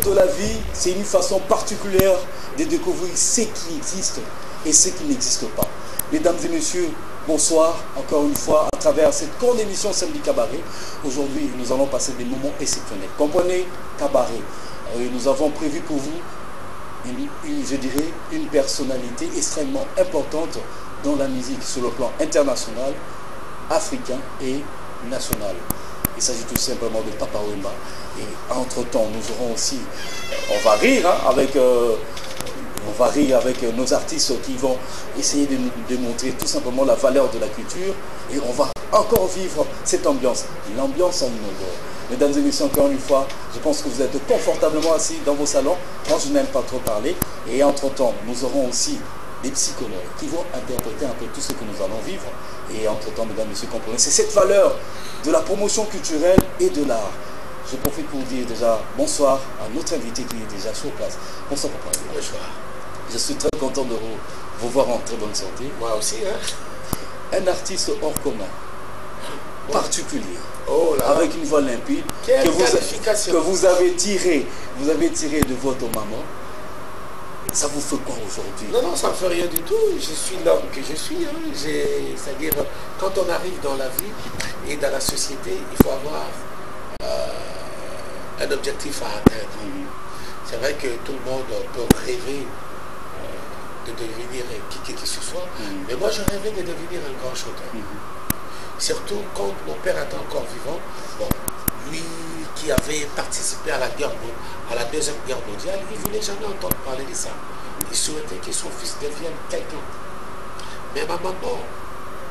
de la vie, c'est une façon particulière de découvrir ce qui existe et ce qui n'existe pas. Mesdames et messieurs, bonsoir, encore une fois, à travers cette grande émission Samedi Cabaret. Aujourd'hui, nous allons passer des moments exceptionnels. Comprenez, Cabaret. Nous avons prévu pour vous, je dirais, une personnalité extrêmement importante dans la musique sur le plan international, africain et national. Il s'agit tout simplement de Papa Wemba. Et entre-temps, nous aurons aussi, on va rire avec nos artistes qui vont essayer de nous démontrer tout simplement la valeur de la culture. Et on va encore vivre cette ambiance, l'ambiance en inodore. Mesdames et messieurs, encore une fois, je pense que vous êtes confortablement assis dans vos salons. Moi, je n'aime pas trop parler. Et entre-temps, nous aurons aussi des psychologues qui vont interpréter un peu tout ce que nous allons vivre. Et entre-temps, mesdames et messieurs, comprenez, c'est cette valeur de la promotion culturelle et de l'art. Je profite pour vous dire déjà bonsoir à notre invité qui est déjà sur place. Bonsoir, papa. Bonsoir. Je suis très content de vous voir en très bonne santé. Moi aussi, hein. Un artiste hors commun, particulier, avec une voix limpide, que vous avez tiré de votre maman. Ça vous fait quoi aujourd'hui? Non, non, ça ne me fait rien du tout. Je suis l'homme que je suis. Hein. C'est-à-dire, quand on arrive dans la vie et dans la société, il faut avoir un objectif à atteindre. C'est vrai que tout le monde peut rêver de devenir qui que ce soit, mais moi je rêvais de devenir un grand chanteur. Surtout quand mon père était encore vivant, bon, lui qui avait participé à la Deuxième Guerre mondiale, il ne voulait jamais entendre parler de ça. Il souhaitait que son fils devienne quelqu'un. Mais ma maman,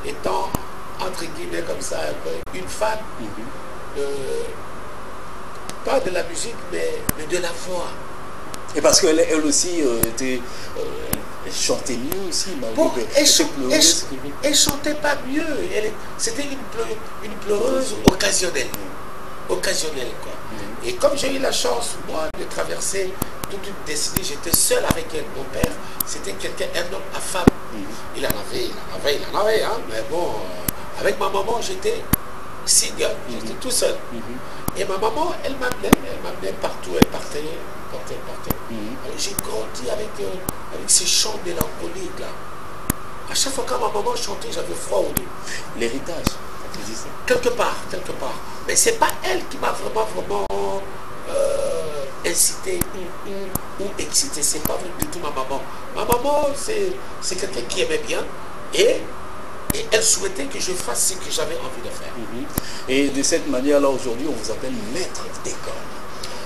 étant entre guillemets comme ça, une fan, pas de la musique, mais de la voix. Et parce qu'elle aussi elle chantait mieux aussi. Bon, elle chantait pas mieux. C'était une pleureuse occasionnelle. Occasionnelle, quoi. Et comme j'ai eu la chance, moi, de traverser toute une décennie, j'étais seul avec elle. Mon père, c'était un homme à femme. Il en avait, hein. Mais bon, avec ma maman, j'étais single, j'étais tout seul. Et ma maman, elle m'amenait partout, elle partait. J'ai grandi avec ces chants mélancoliques là. À chaque fois que ma maman chantait, j'avais froid au dos. L'héritage, tu dis ça? Quelque part. Mais c'est pas elle qui m'a vraiment incité ou excité. C'est pas du tout ma maman. Ma maman, c'est quelqu'un qui aimait bien et elle souhaitait que je fasse ce que j'avais envie de faire. Et de cette manière-là, aujourd'hui, on vous appelle maître d'école.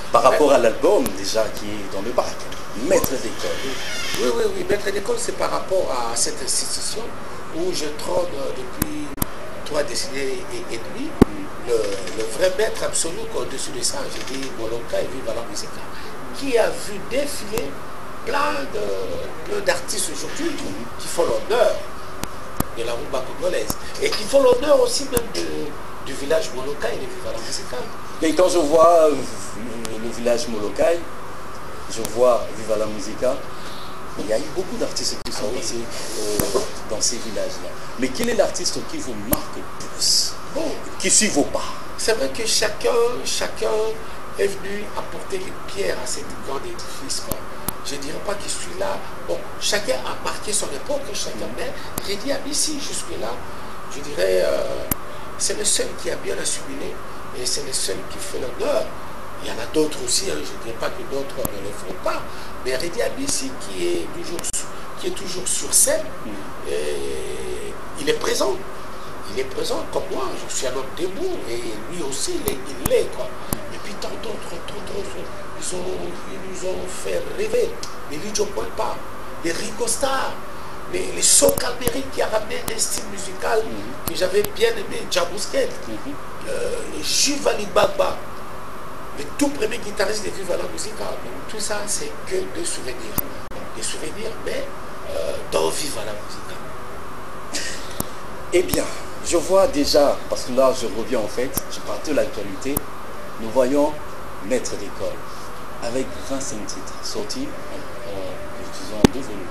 Par rapport à l'album déjà qui est dans le bac, maître d'école. Oui, maître d'école, c'est par rapport à cette institution où je trône depuis 3 décennies et demie. Le vrai maître absolu au-dessus de ça, j'ai dit Molonka et Viva la musique, qui a vu défiler plein d'artistes aujourd'hui qui font l'honneur de la rumba congolaise et qui font l'honneur aussi même du village Molokai et de Viva la musique. Et quand je vois le village Molokai, je vois Viva la Musica, il y a eu beaucoup d'artistes qui sont passés dans ces villages-là. Mais quel est l'artiste qui vous marque le plus, qui suit vos pas? C'est vrai que chacun est venu apporter une pierre à cette grande édifice. Je ne dirais pas que celui-là, bon, chacun a marqué son époque, chacun, mais j'ai dit à Missy jusque-là, je dirais, c'est le seul qui a bien assimilé et c'est le seul qui fait l'honneur. Il y en a d'autres aussi, hein, je ne dirais pas que d'autres ne le font pas, mais Redi Abissi qui est toujours sur scène, il est présent. Il est présent comme moi, je suis un homme debout et lui aussi il l'est, quoi. Et puis tant d'autres, ils nous ont fait rêver. Les Lidjo Poilpa, les Ringo Starr, les Soca Amérique qui a ramené un style musical que j'avais bien aimé, Djabousket, Juvali Bagba, le tout premier guitariste de Viva la Musica. Tout ça, c'est que des souvenirs. Des souvenirs, mais dans Viva la Musica. Eh bien, je vois déjà, parce que là, je reviens en fait, je parle de l'actualité, nous voyons maître d'école avec 25 titres sortis, disons, en 2 volumes.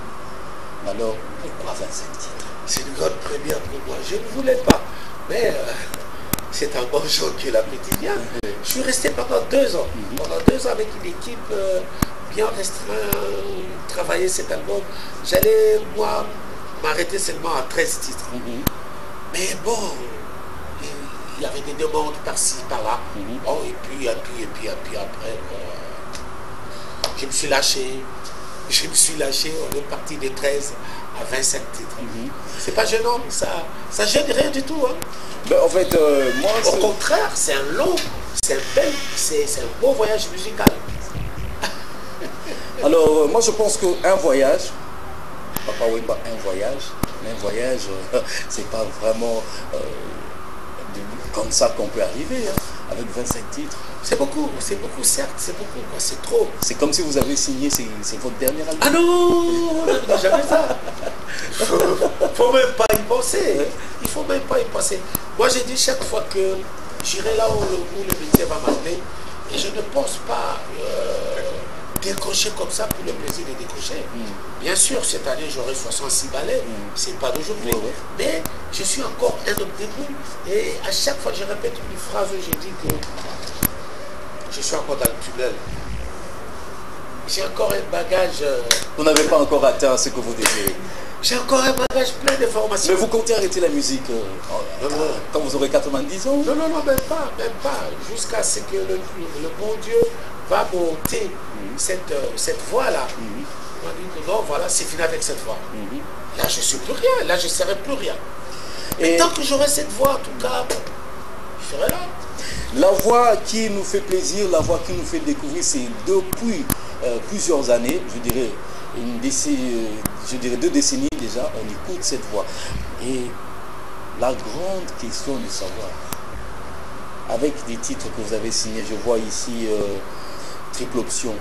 Alors, pourquoi 25 titres? C'est une grande première pour moi. Je ne voulais pas, mais c'est un bon jour que l'appétit vient. Je suis resté pendant 2 ans. Pendant 2 ans avec une équipe bien restreinte, travailler cet album. J'allais, moi, m'arrêter seulement à 13 titres. Mais bon, il y avait des demandes par-ci, par-là. Bon, et puis après, je me suis lâché. On est parti de 13 à 25 titres. C'est pas gênant, mais ça gêne rien du tout. Hein. Ben, en fait, moi... Au contraire, c'est un beau voyage musical. Alors, moi je pense qu'un voyage, Papa Wemba, un voyage, mais un voyage, c'est pas vraiment comme ça qu'on peut arriver, hein, avec 25 titres. C'est beaucoup, certes, c'est beaucoup, c'est trop. C'est comme si vous avez signé, c'est votre dernier album. Ah non, jamais ça. Faut même pas y penser. Il faut même pas y penser. Moi, j'ai dit chaque fois que j'irai là où le métier va m'appeler, et je ne pense pas décrocher comme ça pour le plaisir de décrocher. Bien sûr, cette année, j'aurai 66 ballets, c'est pas d'aujourd'hui. Mais je suis encore un homme debout, et à chaque fois, je répète une phrase où j'ai dit que je suis encore dans le tunnel. J'ai encore un bagage... Vous n'avez pas encore atteint ce que vous désirez. J'ai encore un bagage plein d'informations. Mais vous comptez arrêter la musique quand vous aurez 90 ans? Non, même pas. Jusqu'à ce que le bon Dieu va monter cette voie-là. On m'a dit que non, voilà, c'est fini avec cette voie. Là, je ne suis plus rien. Là, je ne serai plus rien. Et tant que j'aurai cette voie, en tout cas, je serai là. La voix qui nous fait plaisir, la voix qui nous fait découvrir, c'est depuis plusieurs années, je dirais 2 décennies déjà, on écoute cette voix. Et la grande question de savoir, avec des titres que vous avez signés, je vois ici Triple Option,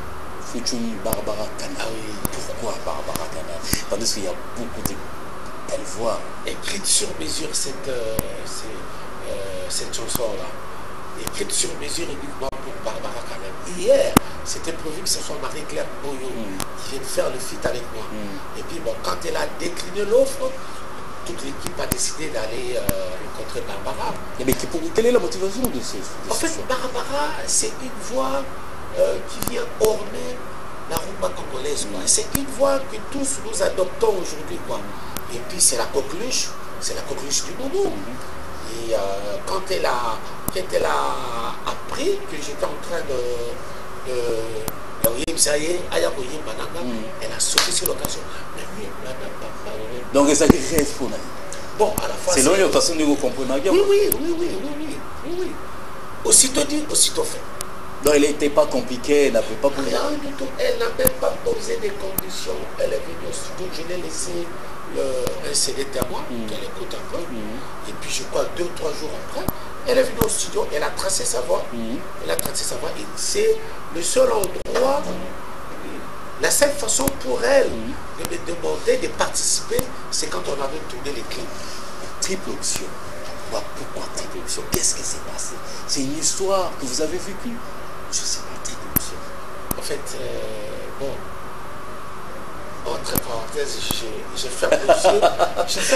featuring Barbara Kana. Pourquoi Barbara Kana? Tandis qu'il y a beaucoup de belles voix. Écrite sur mesure cette chanson-là. Écrite sur mesure uniquement pour Barbara Kana. Hier, c'était prévu que ce soit Marie-Claire Boyo qui vienne faire le feat avec moi. Et puis bon, quand elle a décliné l'offre, toute l'équipe a décidé d'aller rencontrer Barbara. Mais quelle est la motivation de ce En fait, Barbara, c'est une voix qui vient orner la rumba congolaise. C'est une voix que tous nous adoptons aujourd'hui. Et puis c'est la coqueluche du moment. Et quand elle a appris que j'étais en train elle a sauté sur l'occasion. Donc ça rêve pour nous. Bon, à la fois. C'est l'union de façon de vous comprendre. Oui. Aussitôt dit, aussitôt fait. Donc elle n'était pas compliquée, elle n'avait pas posé. Rien du tout. Elle n'a même pas posé des conditions. Elle est venue au studio, je l'ai laissé un CD à moi, qu'elle écoute un peu. Et puis je crois 2 ou 3 jours après, elle est venue au studio, elle a tracé sa voix. Elle a tracé sa voix. Et c'est le seul endroit, la seule façon pour elle de me demander de participer, c'est quand on avait tourné les clips. Triple Option. Pourquoi Triple Option? Qu'est-ce qui s'est passé? C'est une histoire que vous avez vécue? Je ne sais pas, Triple Option. En fait, bon, entre parenthèses, je ferme les yeux.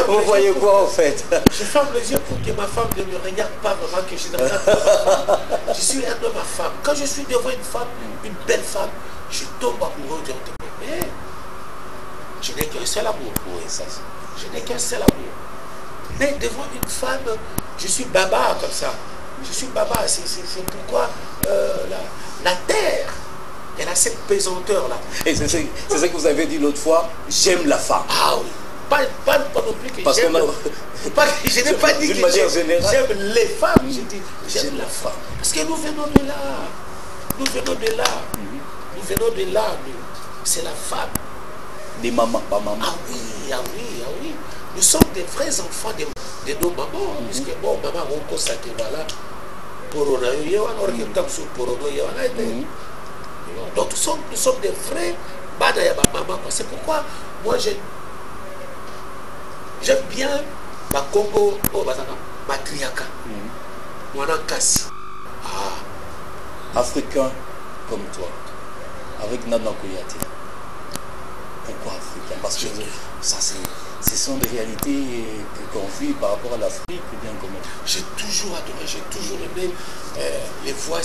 Vous voyez quoi en fait? Je ferme les yeux pour que ma femme ne me regarde pas vraiment, que je ne regarde pas. Je suis un homme à femme. Quand je suis devant une femme, une belle femme, je tombe amoureux de mais je n'ai qu'un seul amour. Oui, ça. Je n'ai qu'un seul amour. Mais devant une femme, je suis baba comme ça. Je suis baba. C'est pourquoi la terre, elle a cette pesanteur-là. Et c'est ça que vous avez dit l'autre fois, j'aime la femme. Ah oui. Pas non plus que j'aime. Je n'ai pas dit que j'aime les femmes. J'ai dit j'aime la femme. Parce que nous venons de là. Nous venons de là. Nous venons de là. C'est la femme. Des mamans, pas maman. Ah oui. Nous sommes des vrais enfants de nos mamans. Puisque bon, maman, on constate voilà. Donc nous sommes des vrais maman. C'est pourquoi moi j'aime bien ma Congo, ma Triaka, mon Ankasi. Africain comme toi, avec Nana Kouyaté. pourquoi africain? Parce que ça, ce sont des réalités qu'on vit par rapport à l'Afrique, ou bien comment? J'ai toujours adoré, j'ai toujours aimé les voix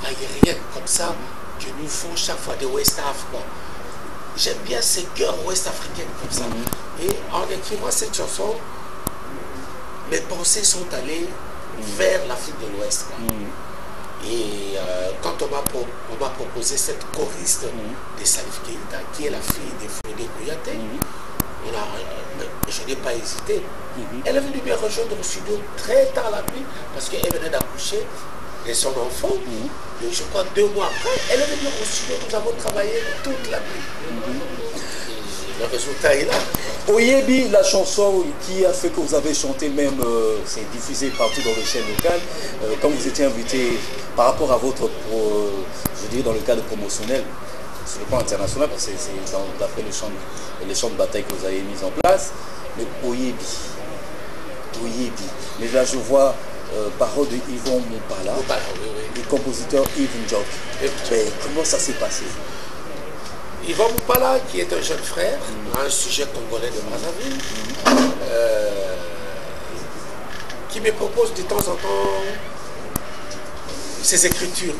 aériennes comme ça, que nous font chaque fois des West Af, quoi. J'aime bien ces chœurs ouest-africains comme ça. Et en écrivant cette chanson, mes pensées sont allées vers l'Afrique de l'Ouest. Et quand on m'a proposé cette choriste de Salif Keïta, qui est la fille de Fodé Kouyaté, je n'ai pas hésité. Elle est venue me rejoindre au studio très tard la nuit parce qu'elle venait d'accoucher de son enfant. Et je crois 2 mois après, elle est venue au studio. Nous avons travaillé toute la nuit. Le résultat est là. Oyebi, la chanson qui a fait que vous avez chanté, même c'est diffusé partout dans les chaînes locales, quand vous étiez invité par rapport à votre, je dirais dans le cadre promotionnel, sur le plan international, parce que c'est d'après les champs de bataille que vous avez mis en place, mais Oyebi. Mais là je vois parole de Yvon Moupala, et compositeur Yves Ndjok. Mais comment ça s'est passé? Yvon Moupala, qui est un jeune frère, un sujet congolais de Brazzaville, qui me propose de temps en temps ses écritures.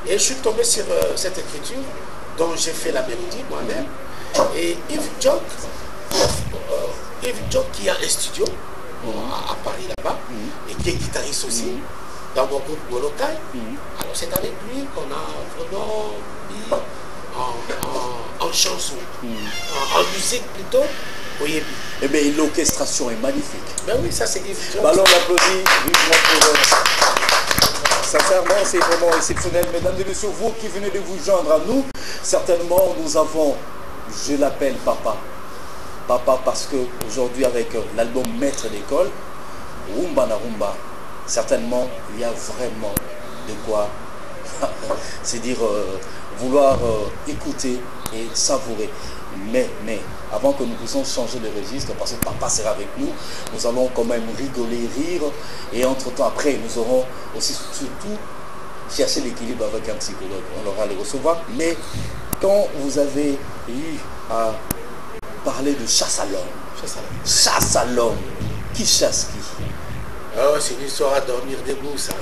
Et je suis tombé sur cette écriture, dont j'ai fait la mélodie moi-même. Et Yves Ndjok, qui a un studio à Paris là-bas, et qui est guitariste aussi, dans mon groupe Molokai. Alors c'est avec lui qu'on a vraiment mis en chanson, en musique plutôt, Oyebi. Eh bien, l'orchestration est magnifique. Ben oui, ça c'est Yves Ndjok. Alors on applaudit vivement pour sincèrement, c'est vraiment exceptionnel. Mesdames et messieurs, vous qui venez de vous joindre à nous, certainement nous avons, je l'appelle Papa. Papa parce que aujourd'hui avec l'album Maître d'école, Rumba na Rumba, certainement il y a vraiment de quoi, c'est dire vouloir écouter et savourer. Mais avant que nous puissions changer de registre, parce que Papa sera avec nous, nous allons quand même rigoler, rire, et entre-temps après nous aurons aussi surtout chercher l'équilibre avec un psychologue. On aura les recevoir. Mais quand vous avez eu à parler de chasse à l'homme. Chasse à l'homme. Qui chasse qui? Oh, c'est une histoire à dormir debout, ça.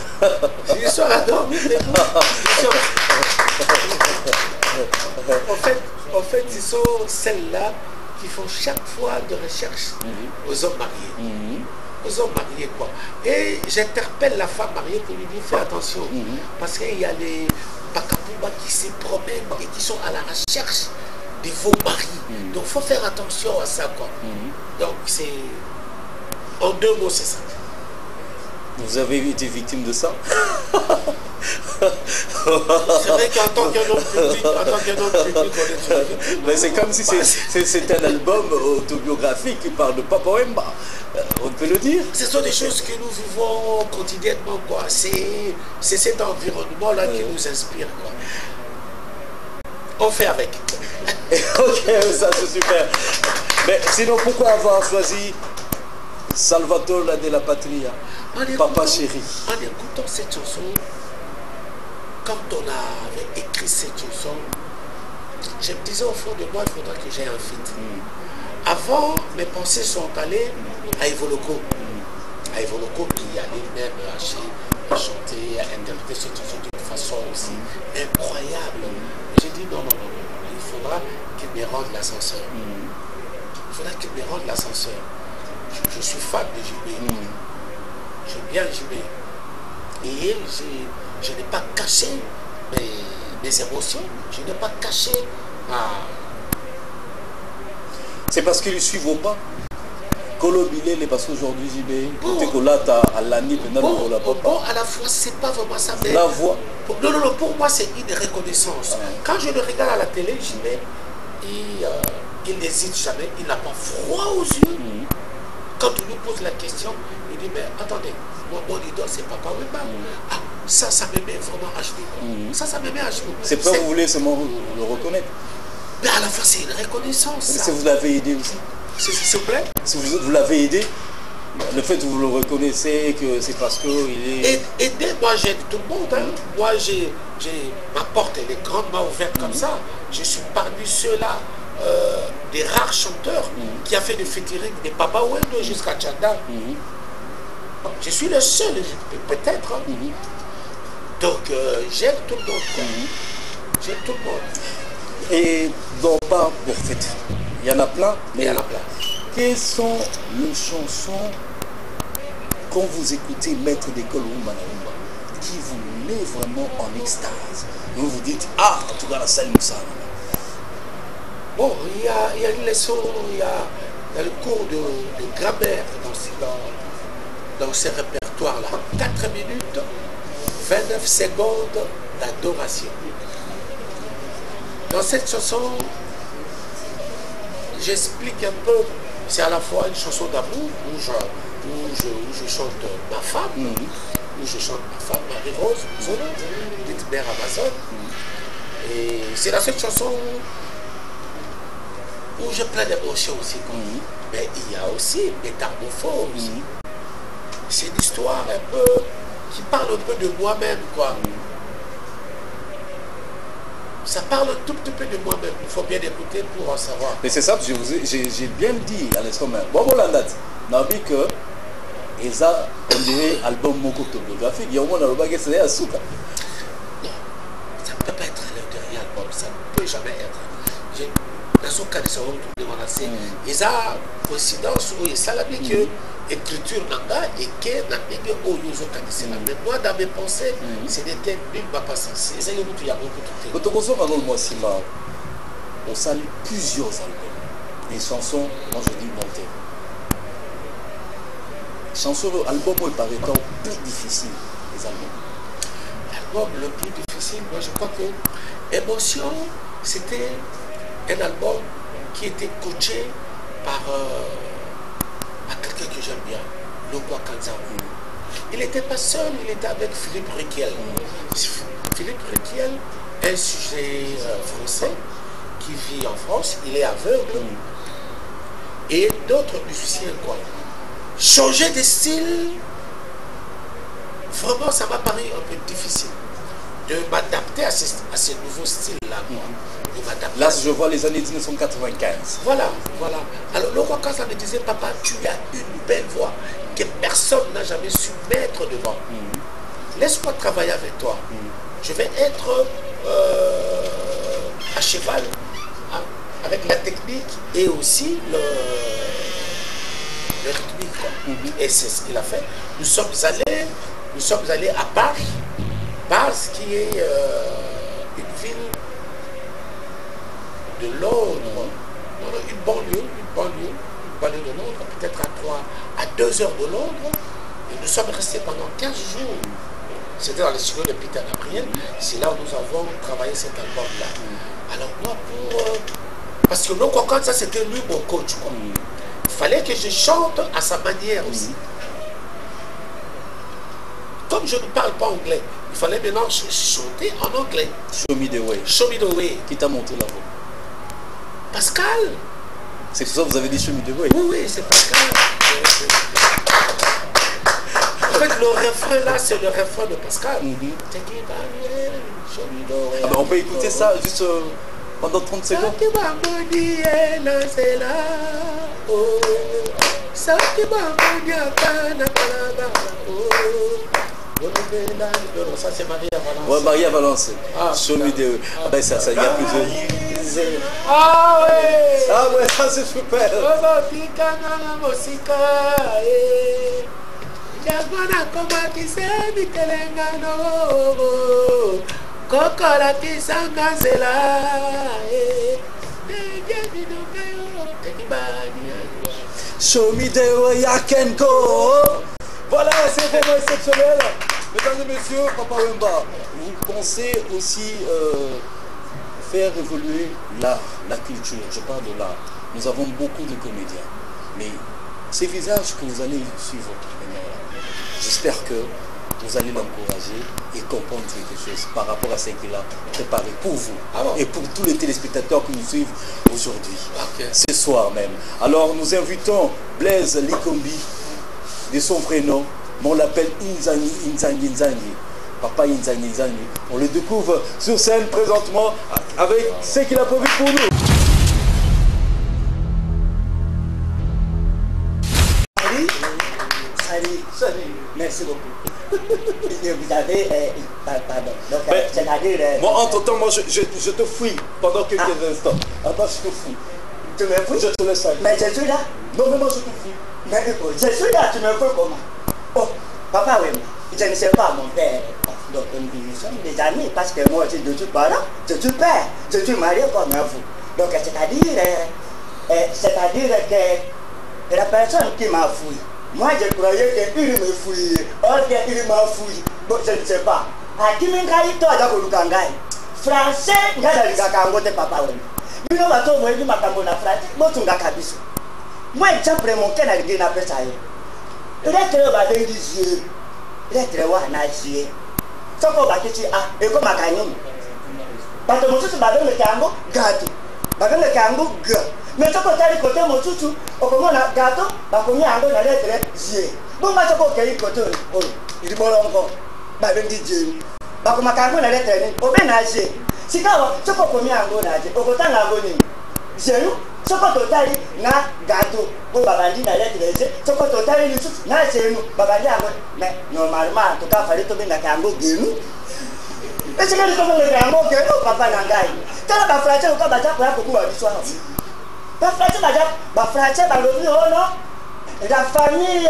C'est une histoire à dormir debout. En fait, ce sont celles-là qui font chaque fois de recherche aux hommes mariés. Aux hommes mariés, quoi. Et j'interpelle la femme mariée pour lui dire, fais attention. Parce qu'il y a les Bakapouba qui se promènent et qui sont à la recherche de vos maris. Donc il faut faire attention à ça, quoi. Donc c'est... En 2 mots, c'est ça. Vous avez été victime de ça? C'est vrai qu'en tant qu'un homme public, on est... Mais c'est comme si c'est un album autobiographique qui parle de Papa Wemba. On peut le dire. Ce sont des choses que nous vivons quotidiennement, quoi. C'est cet environnement-là qui nous inspire, quoi. On fait avec. Ok, ça c'est super. Mais sinon, pourquoi avoir choisi Salvatore de la Patria, Papa Chéri? En écoutant cette chanson, quand on avait écrit cette chanson, je me disais au fond de moi, il faudra que j'aie un feat. Avant, mes pensées sont allées à Evoloko. À Evoloko qui allait même à chanter, à interpréter cette chanson d'une façon aussi incroyable. J'ai dit non, il faudra qu'il me rende l'ascenseur. Il faudra qu'il me rende l'ascenseur. Je suis fan de JB. J'aime bien JB. Et je n'ai pas caché mes émotions. Je n'ai pas caché C'est parce qu'ils ne suivent pas. Colobile, parce qu'aujourd'hui JB, Tekolata, à l'année, bon, à la fois, c'est pas vraiment ça. Mais la voix. Non, pour moi, c'est une reconnaissance. Quand je le regarde à la télé, JB, il n'hésite jamais, il n'a pas froid aux yeux. Quand on lui pose la question, il dit, mais attendez, mon idole, c'est Papa Wemba. Ah, ça me met vraiment à genoux. Ça me met à genoux. C'est pour ça que vous voulez seulement le reconnaître. Mais à la fois, c'est une reconnaissance. Mais si vous l'avez aidé aussi. S'il vous plaît. Si vous l'avez aidé, le fait que vous le reconnaissez, que c'est parce qu'il est... Aider, moi j'aide tout le monde. Moi, ma porte, elle est grandement ouverte comme ça. Je suis parmi ceux-là des rares chanteurs qui a fait du featuring des Papa Wendo jusqu'à Tchanda. Je suis le seul, peut-être. Hein. Donc, j'aime tout le monde. J'aime tout le monde. Et dans Pas pour fête, il y en a plein. Mais il y en a plein. Quelles sont les chansons, quand vous écoutez Maître d'école ou Manaouma, qui vous met vraiment en extase? Vous vous dites, ah, en tout cas, la salle Moussa. Bon, il y a une leçon, il y a le cours de grammaire dans ces répertoires-là. 4 minutes, 29 secondes d'adoration. Dans cette chanson, j'explique un peu, c'est à la fois une chanson d'amour où je chante ma femme, Marie-Rose, petite mère Amazon. Et c'est la seule chanson où j'ai plein d'émotions aussi. Mais il y a aussi Métamorphose. C'est une histoire un peu qui parle un peu de moi-même, quoi. Ça parle un tout petit peu de moi-même. Il faut bien écouter pour en savoir. Mais c'est ça, j'ai bien dit à l'instant même. Bon, la date. Nabi que Eza, on dirait album moko autobiographique. Il y a au moins dans le bagage, c'est à Souka. Non, ça ne peut pas être l'intérieur album. Ça ne peut jamais être. La Souka de Sao Tourné, Eza, coïncidence où il s'alabie que écriture nanga et que n'importe où Yozo Kanisela. Mais moi, dans mes pensées, ce n'était nullement pas sensé. C'est ça qu'il y a beaucoup de quand on consomme un album, on salue plusieurs albums. Des chansons, moi je dis montées. Chansons, album est par étant plus difficile, les albums. L'album le plus difficile, moi je crois que Émotion, c'était un album qui était coaché par quelqu'un que j'aime bien, Lokwa Kanzawa. Il n'était pas seul, il était avec Philippe Riquel. Philippe Riquel est un sujet français qui vit en France, il est aveugle. Et d'autres musiciens, quoi. Changer de style, vraiment, ça m'a paru un peu difficile de m'adapter à ce nouveau style-là. Là, je vois les années 1995. Voilà, voilà. Alors, le roi Kanza me disait, papa, tu as une belle voix que personne n'a jamais su mettre devant. Laisse-moi travailler avec toi. Je vais être à cheval avec la technique et aussi le rythmique. Et c'est ce qu'il a fait. Nous sommes allés à Bars, qui est une ville de Londres, une banlieue de Londres, peut-être à 2 heures de Londres. Et nous sommes restés pendant 15 jours. C'était dans les studios de Peter Gabriel. C'est là où nous avons travaillé cet album-là. Alors moi, parce que Lokwa ça c'était lui mon coach. Il fallait que je chante à sa manière aussi. Comme je ne parle pas anglais, il fallait maintenant chanter en anglais. Show me the way. Show me the way. Qui t'a montré la voix? Pascal. C'est pour ça que vous avez dit Show me the way. Oui, c'est Pascal. En fait, le refrain là, c'est le refrain de Pascal. Ah ben, on peut écouter ça juste pendant 30 secondes. Ça c'est Maria Valence. Ouais, Maria Valence. Show me the way. Ah ben ça, il y a plusieurs. Ah ouais. Ah ouais, ça c'est super. Show me the way I can go. Voilà, c'est vraiment exceptionnel. Mesdames et messieurs, Papa Wemba, vous pensez aussi faire évoluer l'art, la culture. Je parle de l'art. Nous avons beaucoup de comédiens. Mais ces visages que vous allez suivre, j'espère que vous allez l'encourager et comprendre quelque chose par rapport à ce qu'il a préparé pour vous et pour tous les téléspectateurs qui nous suivent aujourd'hui, ce soir même. Alors nous invitons Blaise Likombi, de son prénom, mais on l'appelle Inzangi. Papa Inzangi. On le découvre sur scène présentement avec ce qu'il a prévu pour nous. merci beaucoup. Vous avez... pardon. Donc, c'est-à-dire... moi, entre-temps, moi, je te fouille pendant quelques instants. Attends, je te fouille. Tu me fouilles? Je te laisse aller. Mais je suis là. Non, mais moi, je te fouille. Mais écoute, je suis là, tu me fouilles comment? Oh, papa, oui, je ne sais pas, mon père. Donc, nous sommes des amis, parce que moi aussi, je suis parent, je suis père, je suis marié comme vous. Donc, c'est-à-dire que la personne qui m'a fouillé, moi, je croyais qu'il me fouillait. Or, qu'il m'a fouillé. Bon, je ne sais pas. À qui m'a dit, toi, français, je ne sais pas, papa, oui. You know what I'm doing, Macamona Frat, but on Gacabiso. Moi, j'apprends mon canal again à Pessaï. Lettre va des yeux. Lettre one à yeux. Soko Bakiti a, et comme à Canon. Parce que mon souci va le cango, gâteau. Bagan le cango, gâteau. Mais Soko Tari côté mon souci, au comment on a gâteau, va combien à la lettre yeux. Bon, ma Soko Kay côté, oh, il est bon encore. Bagan dit Dieu. Bakoma Kango la lettre, au bénagé. Si tu as ce qu'on a en bonade, au côté de la bonne, c'est nous, ce qu'on a na gâteau, pour Babandi na lettre, ce qu'on a na c'est nous, Babandi a mais normalement, en tout cas, il fallait tomber dans le Kango Guénou. Et c'est que nous sommes le Kango Guénou, papa Nangaï. Tu as la fracture au cas de beaucoup d'histoire. La fracture, la famille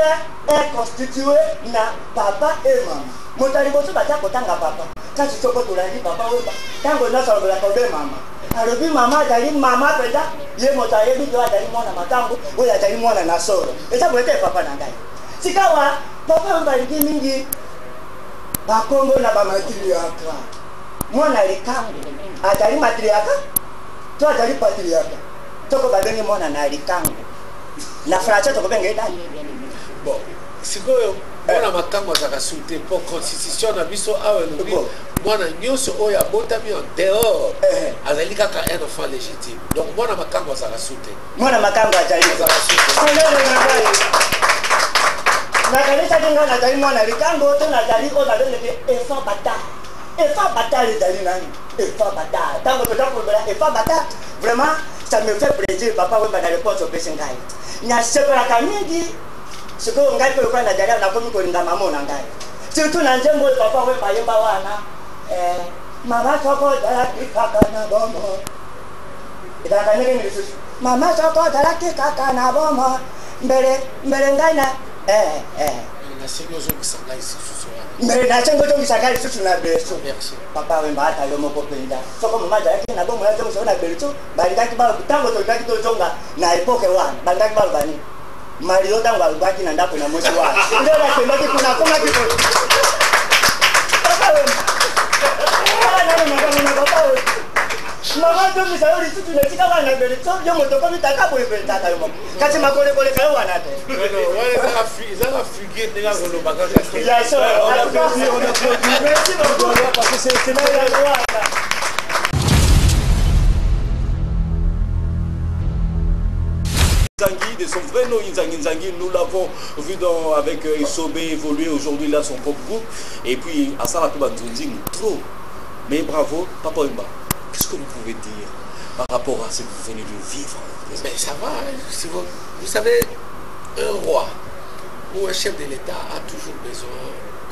est constituée de papa et maman. Mon taliboso batia kotanga papa. Quand tu soko tolandi papa weba. Tango na solo la kobe mama. Alobi mama dali mama peda. Ye motaye bi doa dali mwana matango. Oya dali mwana na solo. Eza boete papa na ngai. Sikawa papa weba ndi mingi. Ba Kongo na ba matriarca. Mwana likango. Adali matriarca. To adali patriarca. Toko babengi mwana na likango. La fracture toko bengi dali. Bon, sikoyo mwana makango azaka souté pour constitution na biso awa lobi mwana nyonso oyo abotami en dehors azali kaka un enfant légitime. Donc mwana makango azaka souté. Mwana makango azali azaka souté. Na kanisa dinga na dali mwana likango to na dali ko na lele enfant bata. Enfant bata les dali nani? Enfant bata. Tango to tango bela enfant bata. Vraiment ça me fait plaisir papa we bana réponse au pesengai. Nya separa kamidi. Ce que on gagne pour la dernière la commune qu'on a maman on gagne. Surtout dans un mot papa ouais pas yemba wana. Maman soko dala kaka na bomo. Et dans la nuit maman soko dala kaka na bomo. Mbere ngana Na sengo zo kisanga ici ce soir. mbere na sengo zo kisanga ici na beso. Merci. Papa we mbata lo moko penda. Soko mama dala kaka na bomo ya zo na beso. Bali kaki ba tango to kaki to zonga na epoke wana. Bali kaki ba bani. Mario tango alibaki na ndako na moshi wake. Ndio nasema kuna kama kitu. Papa wewe. Papa wewe. Mama ndio mshauri sisi tunachika wana mbele. Sio ndio mtoka mitakapo ipe tata yumo. Kati makole kole kayo wana te. Wale za fuguer nega kolo bakaka. Ya so. On applaudit. Merci beaucoup parce que c'est la joie. Nzangi, de son vrai nom Nzangi, nous l'avons vu avec Isobé évoluer aujourd'hui, là son propre groupe. Et puis, à ça, la trop. Mais bravo, Papa Wemba, qu'est-ce que vous pouvez dire par rapport à ce que vous venez de vivre? Mais ça va, si vous savez, un roi ou un chef de l'État a toujours besoin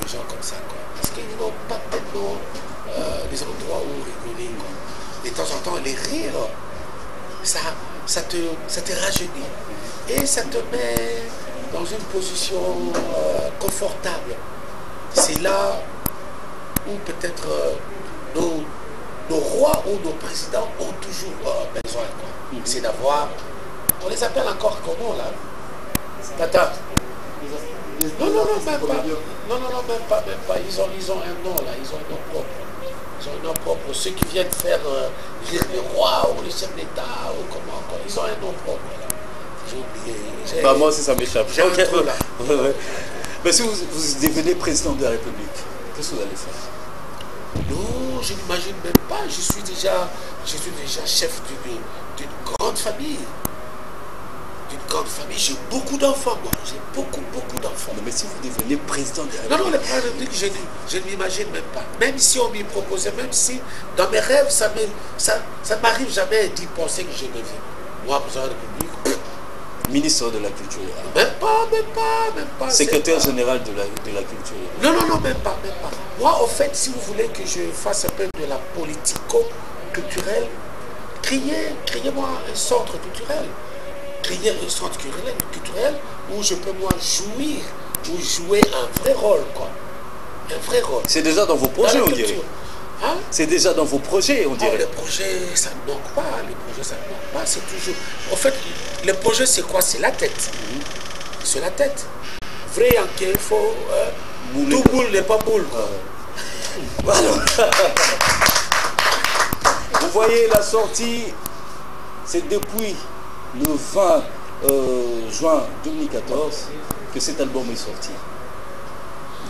de gens comme ça, quoi. Parce qu'ils n'ont pas tellement des endroits où rigoler, quoi. De temps en temps, les rires, ça te rajeunit et ça te met dans une position confortable. C'est là où peut-être nos rois ou nos présidents ont toujours besoin. C'est d'avoir, on les appelle encore comment là? Tata. Non, même pas. Non, même pas. Ils ont un nom là, ils ont un nom propre. Ils ont un nom propre. Ceux qui viennent faire rire les rois ou les chefs d'État ou comment encore, ils ont un nom propre là. J'ai oublié. Bah moi aussi ça m'échappe. J'ai un trou là. Mais si vous devenez président de la République, qu'est-ce que vous allez faire? Non, je n'imagine même pas. Je suis déjà chef d'une grande famille. J'ai beaucoup d'enfants, moi. J'ai beaucoup d'enfants. Mais si vous devenez président de la République... Non, le président de la République, je ne m'imagine même pas. Même si on m'y proposait, même si dans mes rêves, ça ne m'arrive jamais d'y penser que je le vis. Moi, président de la République, Ministre de la Culture. Même pas. Secrétaire général de la Culture. Non, même pas. Moi, au fait, si vous voulez que je fasse un peu de la politico-culturelle, criez-moi un centre culturel. Criez un centre culturel où je peux, moi, jouer un vrai rôle, quoi. Un vrai rôle. C'est déjà dans vos projets, on dirait. Hein? C'est déjà dans vos projets, on dirait. Les projets, ça ne manque pas. C'est toujours... En fait, le projet, c'est quoi? C'est la tête. C'est la tête. Vrai, en qu'il faut... tout boule n'est pas boule, quoi. Voilà. Vous voyez la sortie, c'est depuis le 20 juin 2014 que cet album est sorti.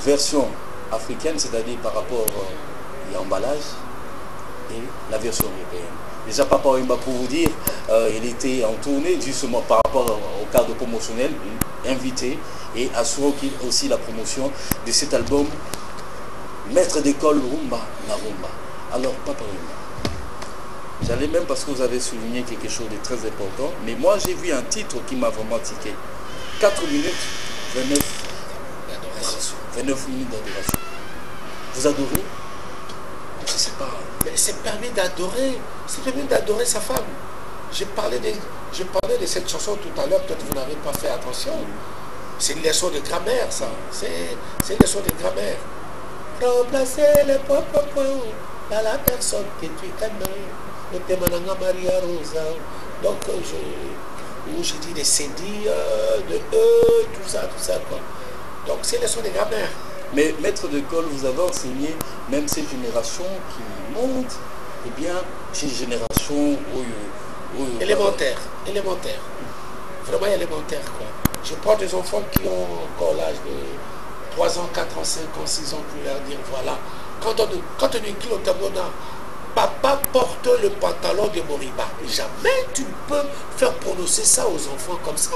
Version africaine, c'est-à-dire par rapport à l'emballage, et la version européenne. Déjà, Papa Wemba, pour vous dire, il était en tournée justement par rapport au cadre promotionnel, invité, et assurant aussi la promotion de cet album, Maître d'école Rumba na Rumba. Alors, Papa Wemba, j'allais même parce que vous avez souligné quelque chose de très important, mais moi j'ai vu un titre qui m'a vraiment tiqué. 4 minutes, 29 minutes d'adoration. Vous adorez? Je ne sais pas. Mais c'est permis d'adorer. C'est permis d'adorer sa femme. Je parlais de cette chanson tout à l'heure, peut-être vous n'avez pas fait attention. C'est une leçon de grammaire, ça. C'est une leçon de grammaire. Remplacer les propres points par la personne que tu connais. Maria Rosa. Donc, je dis des CD, de tout ça, quoi. Donc, c'est une leçon de grammaire. Mais maître d'école, vous avez enseigné même ces générations qui montent, eh bien, ces générations élémentaires. Vraiment élémentaires, quoi. Je prends des enfants qui ont encore l'âge de 3 ans, 4 ans, 5 ans, 6 ans pour leur dire, voilà, quand on écrit au Tabona, papa porte le pantalon de Moriba. Jamais tu ne peux faire prononcer ça aux enfants comme ça.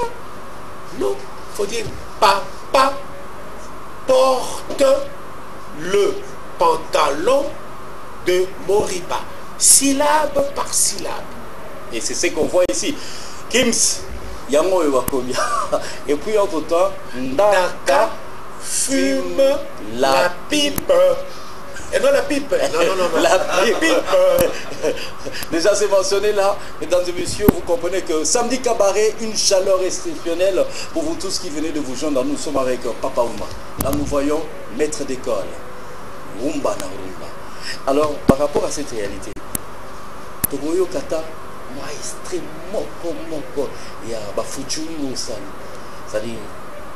Non, il faut dire papa porte le pantalon de Moriba. Syllabe par syllabe. Et c'est ce qu'on voit ici. Kims, Yango et Wakomia. Et puis entre-temps, Ndaka fume la pipe. Et non la pipe. Non. La pipe. Déjà c'est mentionné là, mesdames et messieurs, vous comprenez que samedi cabaret, une chaleur exceptionnelle pour vous tous qui venez de vous joindre. Nous sommes avec Papa Wemba. Là nous voyons maître d'école. Rumba na Rumba. Alors par rapport à cette réalité, Togoyo Kata, moi extrêmement comme il y a Bafuchu Moussal. C'est-à-dire,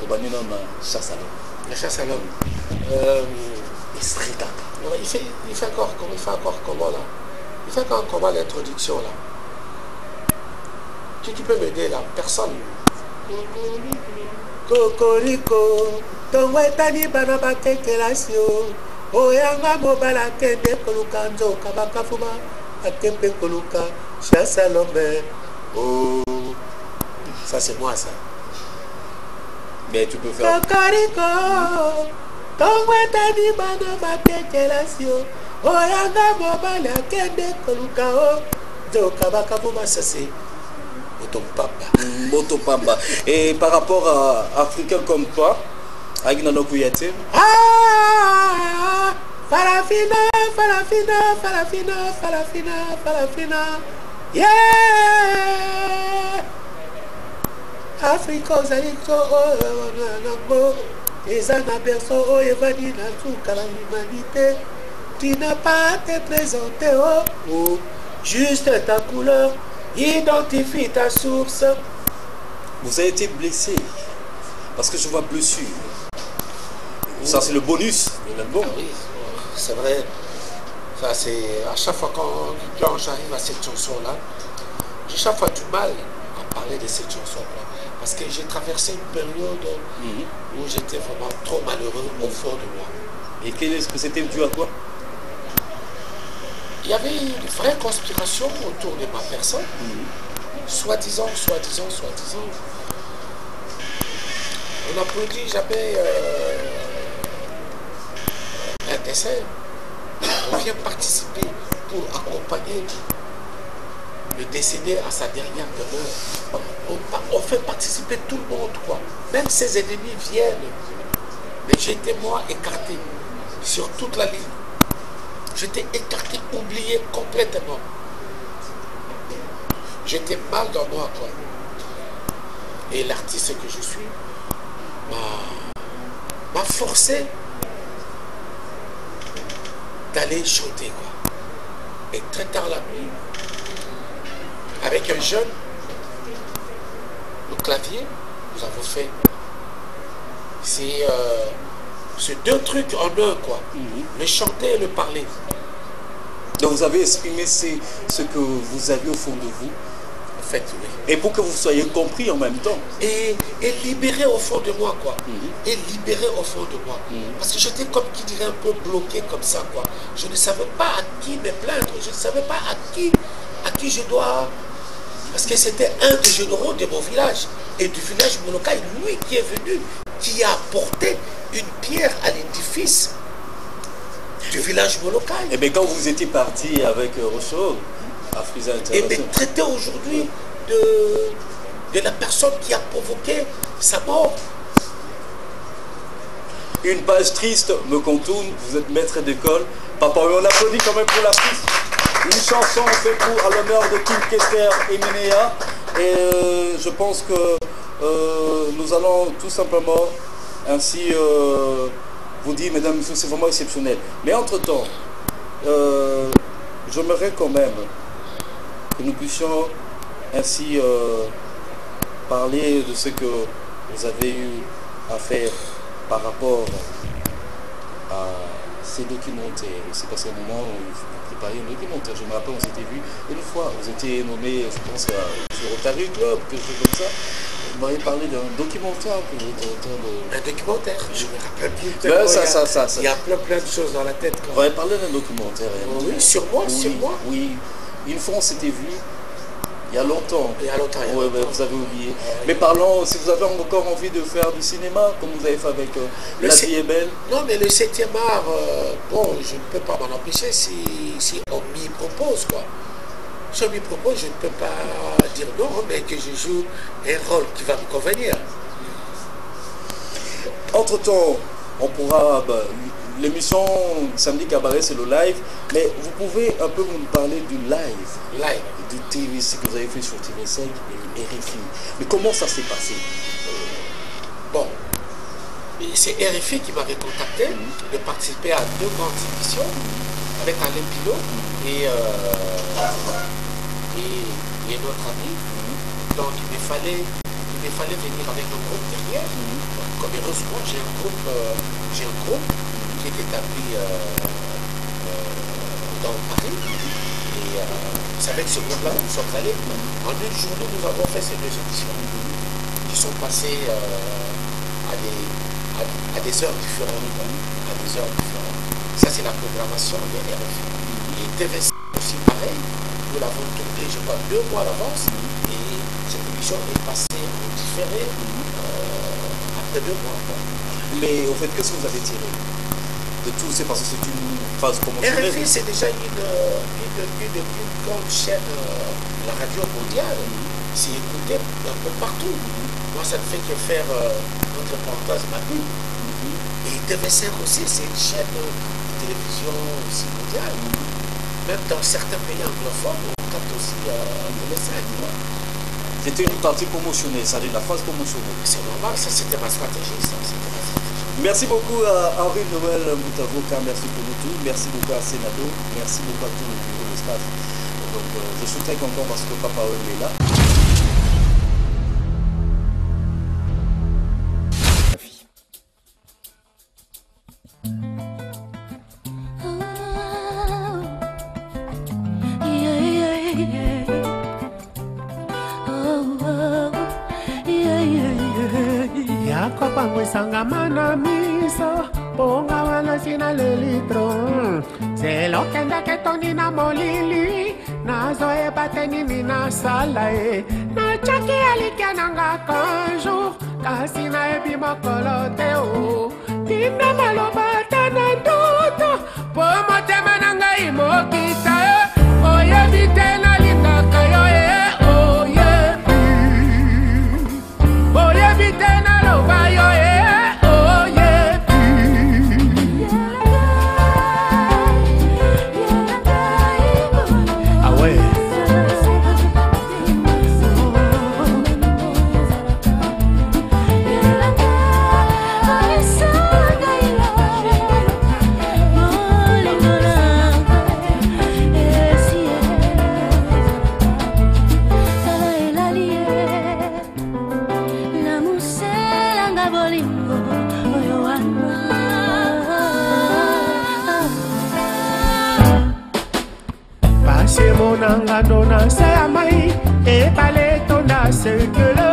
Tobanina na chasse à l'homme. La chasse à l'homme. Il fait encore comment là? Il fait encore comment l'introduction là? Tu peux m'aider là? Personne. Cocorico, ton wetani banaba kekelasio. Oyanga mobala kende kolukanzo kabakafuba. Akepe koluka, chasse à l'homme. Oh, ça c'est moi ça. Mais tu peux faire. Cocorico. Tongwetani banaba kekelasio. Oyanga mobala kende kolukao. Kabakafuba, ça c'est Motopamba. Et par rapport à Africain comme toi, Agnano Kouyate. Ah, Farafina. Yeah. Africa Zalito, et ça n'a personne, oh, évadé dans toute la humanité. Tu n'as pas à te présenter, oh, juste ta couleur, identifie ta source. Vous avez été blessé, parce que je vois blessure. Ça, c'est le bonus de l'album. Oui, c'est vrai. Ça, c'est à chaque fois quand j'arrive à cette chanson-là, j'ai chaque fois du mal à parler de cette chanson-là. Parce que j'ai traversé une période où j'étais vraiment trop malheureux au fond de moi. Et qu'est-ce que c'était dû à quoi? Il y avait une vraie conspiration autour de ma personne. Soi-disant. On applaudit jamais un décès. On vient participer pour accompagner le décédé à sa dernière demeure. On fait participer tout le monde, quoi. Même ses ennemis viennent. Mais j'étais, moi, écarté sur toute la ligne. J'étais écarté, oublié complètement. J'étais mal dans moi, quoi. Et l'artiste que je suis m'a forcé d'aller chanter, quoi. Et très tard la nuit, avec un jeune, le clavier, nous avons fait. C'est deux trucs en un, quoi. Le chanter et le parler. Donc vous avez exprimé ce que vous aviez au fond de vous. En fait, oui. Et pour que vous soyez compris en même temps. Et libéré au fond de moi, quoi. Et libéré au fond de moi. Parce que j'étais comme qui dirait un peu bloqué comme ça, quoi. Je ne savais pas à qui me plaindre. Je ne savais pas à qui je dois... Parce que c'était un des généraux de mon village. Et du village Molokai, lui qui est venu, qui a apporté une pierre à l'édifice du village Molokai. Et bien quand vous étiez parti avec Rochaud, à Frisa International... Et me traiter aujourd'hui de la personne qui a provoqué sa mort. Une page triste me contourne, vous êtes maître d'école. Papa, on applaudit quand même pour l'artiste. Une chanson faite à l'honneur de Kim Kester et Ménéa. Et je pense que nous allons tout simplement ainsi vous dire, mesdames et messieurs, c'est vraiment exceptionnel. Mais entre-temps, j'aimerais quand même que nous puissions ainsi parler de ce que vous avez eu à faire par rapport à ces documentaires. C'est parce qu'à un moment, vous prépariez un documentaire. Je me rappelle, on s'était vu une fois. Vous étiez nommé, je pense, sur Rotary Club, quelque chose comme ça. Vous m'avez parlé d'un documentaire que vous étiez en train de... Un documentaire, je me rappelle plus. Il y a plein de choses dans la tête. Vous m'avez parlé d'un documentaire. Oui, sur moi, oui, sur moi. Oui, une fois on s'était vu. Il y a longtemps. Il y a longtemps. Oui, vous avez oublié. Mais parlons, si vous avez encore envie de faire du cinéma, comme vous avez fait avec La vie est belle. Non, mais le 7e art, bon, je ne peux pas m'en empêcher si on m'y propose, quoi. Si on m'y propose, je ne peux pas dire non, mais que je joue un rôle qui va me convenir. Entre-temps, on pourra... l'émission Samedi Cabaret, c'est le live, mais vous pouvez un peu nous parler du live, du TVC que vous avez fait sur TV5 et RFI. Mais comment ça s'est passé? Bon, c'est RFI qui m'avait contacté de participer à 2 grandes émissions avec Alain Pilot et notre ami. Donc il me fallait venir avec un groupe derrière. Comme heureusement, j'ai un groupe qui est établi dans Paris. Et c'est avec ce groupe-là que nous sommes allés. En une journée, nous avons fait ces 2 émissions qui sont passées à des heures différentes. Ça, c'est la programmation de RFI. Et TVC aussi pareil. Nous l'avons tourné, je crois, 2 mois à l'avance. Et cette émission est passée en différé après 2 mois. Mais au fait, qu'est-ce que vous avez tiré de tout? C'est parce que c'est une phase promotionnelle. RFI, c'est déjà une grande chaîne de la radio mondiale. C'est écouté un peu partout. Moi, ça ne fait que faire notre reportage ma pub. Et TV5 aussi, c'est une chaîne de télévision aussi mondiale. Même dans certains pays anglophones, on capte aussi TV5. C'était une partie promotionnelle, ça veut dire la phase promotionnelle. C'est normal, ça c'était ma stratégie. Merci beaucoup à Henri Noël Moutavoka, merci pour nous tous. Merci beaucoup à Sénado, merci beaucoup à tout le bureau de staff. Donc je suis très content parce que Papa Oel est là. Sangamana miso ponga wana sina lelitro c'est lokenda ke toni na molili nazo e bateni mina sala e na chaki alikia nanga kanjour kasi na ebi makolo te o tinda maloba tana ndoto po motema nanga imokita oye bitena linga kayo se ya mai ebale tonda circule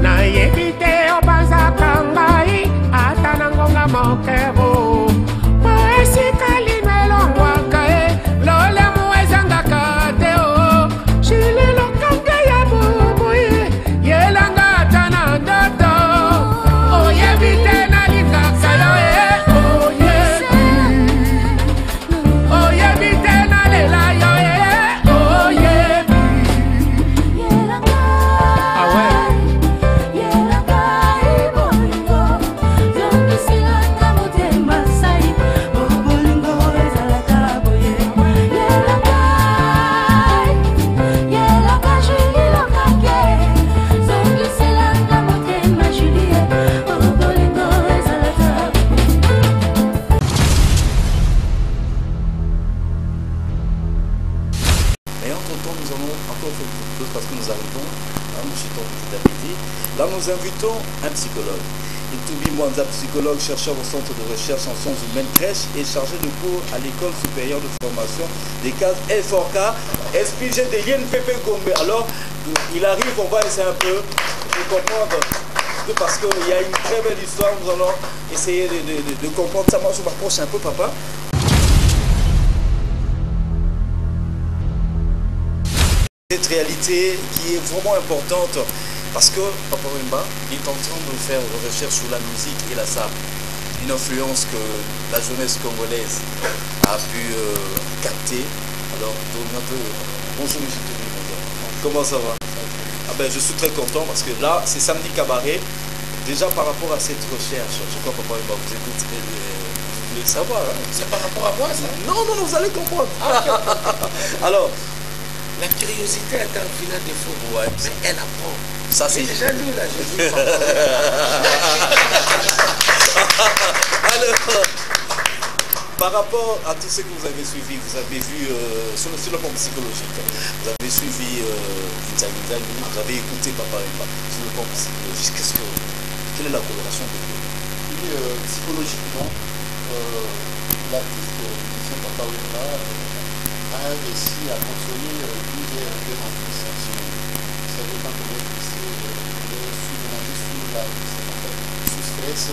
nayebi te obanzaka ngai ata na ngonga mokero po esika lino elongwaka e lolemo ezangaka te o shilelokanga ya boboye yelanga ata na ndoto oyebi te nalingaka yo e oyebi te nalela yo e oyebi Là, nous invitons un psychologue. Itoubi Mwanza, psychologue, chercheur au centre de recherche en sciences humaines, crèche et chargé de cours à l'école supérieure de formation des cases L4K, SPG de l'INPP Gombe. Alors, il arrive, on va essayer un peu de comprendre, parce qu'il y a une très belle histoire, nous allons essayer de comprendre ça. Moi, je m'approche un peu, papa. Cette réalité qui est vraiment importante. Parce que Papa Wemba est en train de faire une recherche sur la musique et la sable. Une influence que la jeunesse congolaise a pu capter. Alors, bonjour M. Toumi, comment ça va? Ah ben, je suis très content parce que là, c'est Samedi Cabaret. Déjà par rapport à cette recherche, je crois Papa Wemba vous écoute, vous voulez le savoir. Hein? C'est par rapport à moi ça? Non, non, non, vous allez comprendre. Alors, la curiosité est un vilain défaut, ouais, mais elle apprend. Ça c'est déjà lu là, j'ai vu. Alors, par rapport à tout ce que vous avez suivi, vous avez vu sur le plan psychologique, vous avez suivi vous avez écouté Papa Wemba sur le plan psychologique. Quelle est la coloration de vous? Psychologiquement, l'artiste musicien Papa Wemba a réussi à consoler plusieurs manifestations. Ça dépend de notre sous stress,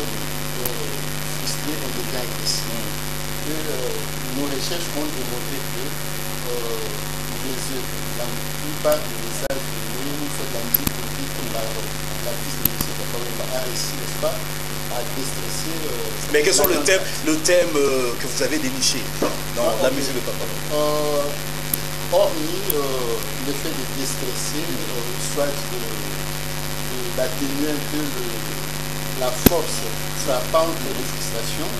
frustré, on devient agressif. Nos recherches ont démontré que la plupart des messages de la musique politique, l'artiste de M. Papa Wemba a réussi, n'est-ce pas, à déstresser. Mais quels sont le thème que vous avez déniché dans la musique de Papa Wemba? Hormis le fait de déstresser, soit d'atténuer un peu la force frappante des frustrations,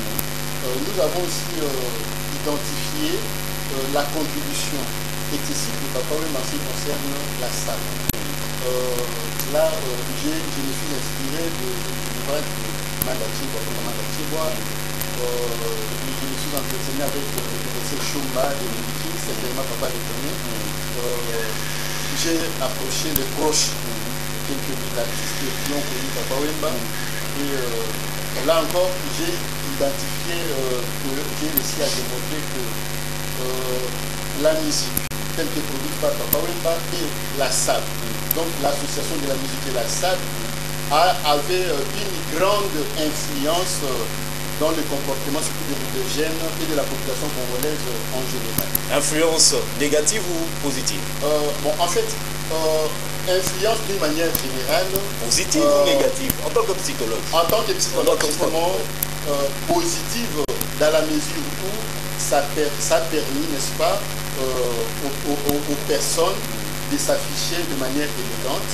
nous avons aussi identifié la contribution excessive de Papa Wemba en ce qui concerne la salle. Là, je me suis inspiré de l'ouvrage de Mandachibois. Je me suis entretenu avec le professeur Chumba de Méliki, certainement Papa le connaît. J'ai approché les proches, quelques artistes qui ont connu Papa Wemba. Et là encore, j'ai identifié que j'ai réussi à démontrer que la musique, telle que produite par Papa Wemba, et la SAD, donc l'association de la musique et la SAD, avait une grande influence dans le comportement surtout des jeunes et de la population congolaise en général. Influence négative ou positive? En fait, influence d'une manière générale. Positive ou négative en tant que psychologue? En tant que psychologue, justement, positive dans la mesure où ça permet, n'est-ce pas, aux personnes de s'afficher de manière élégante.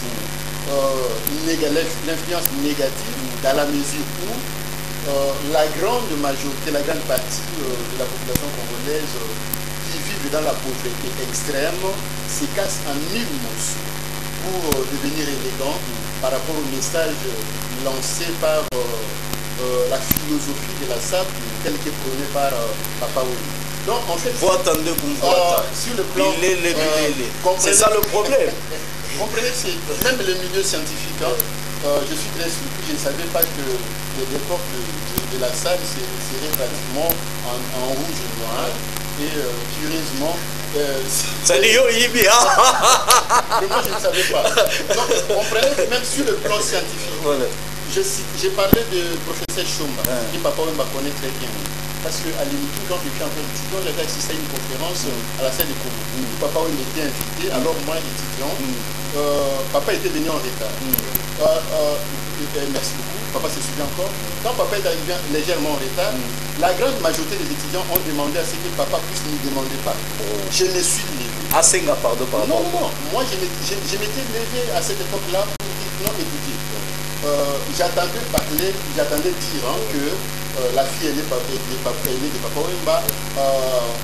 L'influence négative dans la mesure où la grande majorité, la grande partie de la population congolaise qui vit dans la pauvreté extrême se casse en 1000 morceaux pour devenir élégant par rapport au message lancé par la philosophie de la SAP telle que prônée par Papa Wemba. Donc en fait, vous attendez qu'on vous attend. Sur le plan, c'est ça le problème. Comprenez, même le milieu scientifique, je suis très surpris, je ne savais pas que les décors de la salle seraient pratiquement en rouge et noir. Et curieusement, ça dit yo Ibi, mais moi je ne savais pas. Donc, comprenez que même sur le plan scientifique, voilà. J'ai parlé de professeur Chomba, qui Papa Wemba connaît très bien. Parce qu'à l'émission, quand je suis encore étudiant, j'avais assisté à une conférence à la salle de Congo. Papa Wemba était invité, alors moi, étudiant, papa était venu en retard. Merci beaucoup, papa se souvient encore. Quand papa est arrivé légèrement en retard, la grande majorité des étudiants ont demandé à ce que papa puisse ne demander pas. Je me suis levé. Ah, c'est un pardon, pardon. Non. Moi, je m'étais levé à cette époque-là pour dire non, écoutez. J'attendais parler, j'attendais dire que la fille aînée de Papa Wemba